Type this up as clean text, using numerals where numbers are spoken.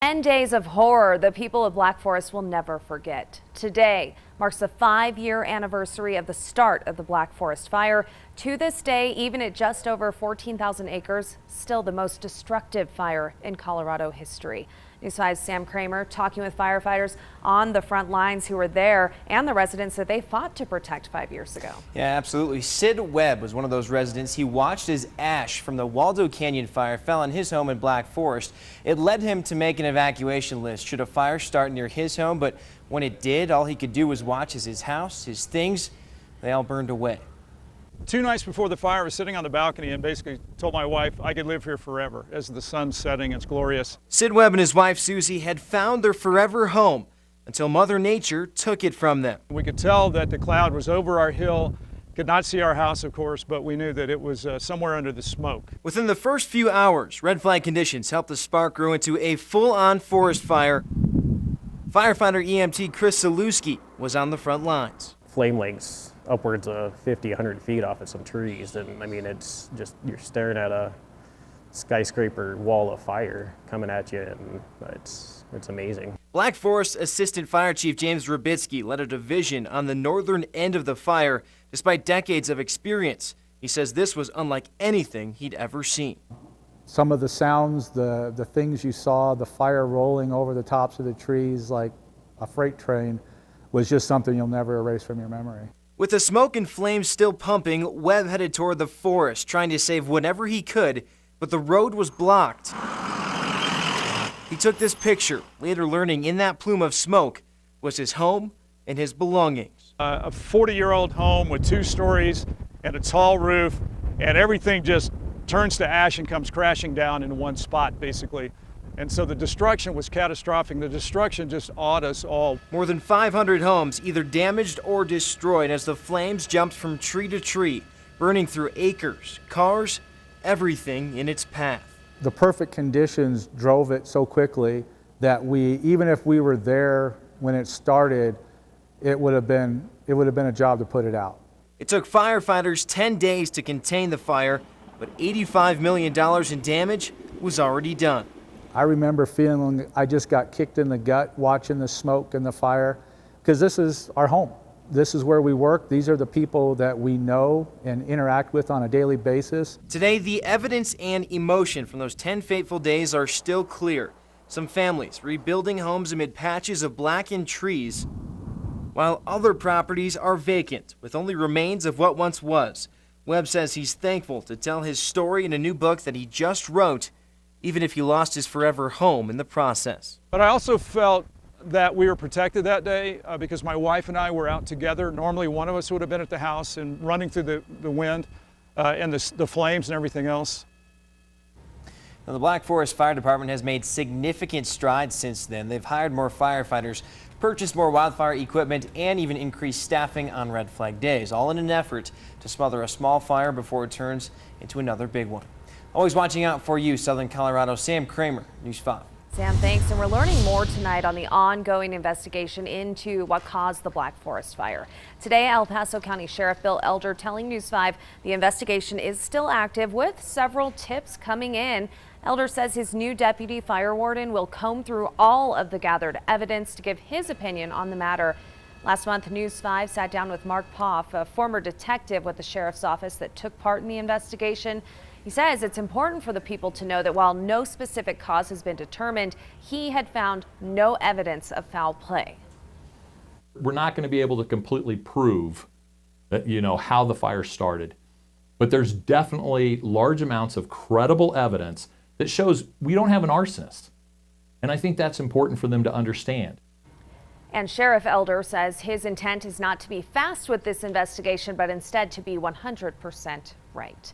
10 days of horror the people of Black Forest will never forget. Today marks the 5-year anniversary of the start of the Black Forest fire. To this day, even at just over 14,000 acres, still the most destructive fire in Colorado history. News 5's Sam Kramer talking with firefighters on the front lines who were there and the residents that they fought to protect 5 years ago. Yeah, absolutely. Sid Webb was one of those residents. He watched as ash from the Waldo Canyon fire fell on his home in Black Forest. It led him to make an evacuation list should a fire start near his home, but when it did, all he could do was watch as his house, his things, they all burned away. 2 nights before the fire, I was sitting on the balcony and basically told my wife I could live here forever. As the sun's setting, it's glorious. Sid Webb and his wife Susie had found their forever home until Mother Nature took it from them. We could tell that the cloud was over our hill. Could not see our house, of course, but we knew that it was somewhere under the smoke. Within the first few hours, red flag conditions helped the spark grow into a full-on forest fire. Firefighter EMT Chris Saluski was on the front lines. Flame lengths upwards of 50, 100 feet off of some trees. And I mean, it's just, you're staring at a skyscraper wall of fire coming at you, and it's amazing. Black Forest Assistant Fire Chief James Rubitsky led a division on the northern end of the fire despite decades of experience. He says this was unlike anything he'd ever seen. Some of the sounds, the things you saw, the fire rolling over the tops of the trees like a freight train, was just something you'll never erase from your memory. With the smoke and flames still pumping, Webb headed toward the forest, trying to save whatever he could, but the road was blocked. He took this picture, later learning in that plume of smoke was his home and his belongings. A 40-year-old home with 2 stories and a tall roof, and everything just turns to ash and comes crashing down in one spot, basically. And so the destruction was catastrophic. The destruction just awed us all. More than 500 homes either damaged or destroyed as the flames jumped from tree to tree, burning through acres, cars, everything in its path. The perfect conditions drove it so quickly that even if we were there when it started, it would have been a job to put it out. It took firefighters 10 days to contain the fire, but $85 million in damage was already done. I remember feeling I just got kicked in the gut watching the smoke and the fire, because this is our home. This is where we work. These are the people that we know and interact with on a daily basis. Today, the evidence and emotion from those 10 fateful days are still clear. Some families rebuilding homes amid patches of blackened trees, while other properties are vacant with only remains of what once was. Webb says he's thankful to tell his story in a new book that he just wrote, even if he lost his forever home in the process. But I also felt that we were protected that day because my wife and I were out together. Normally one of us would have been at the house and running through the wind and the flames and everything else. Now, the Black Forest Fire Department has made significant strides since then. They've hired more firefighters, purchased more wildfire equipment, and even increased staffing on red flag days, all in an effort to smother a small fire before it turns into another big one. Always watching out for you, Southern Colorado. Sam Kramer, News 5. Sam, thanks. And we're learning more tonight on the ongoing investigation into what caused the Black Forest fire. Today, El Paso County Sheriff Bill Elder telling News 5 the investigation is still active with several tips coming in. Elder says his new deputy fire warden will comb through all of the gathered evidence to give his opinion on the matter. Last month, News 5 sat down with Mark Poff, a former detective with the sheriff's office that took part in the investigation. He says it's important for the people to know that while no specific cause has been determined, he had found no evidence of foul play. We're not going to be able to completely prove that, how the fire started, but there's definitely large amounts of credible evidence that shows we don't have an arsonist. And I think that's important for them to understand. And Sheriff Elder says his intent is not to be fast with this investigation, but instead to be 100% right.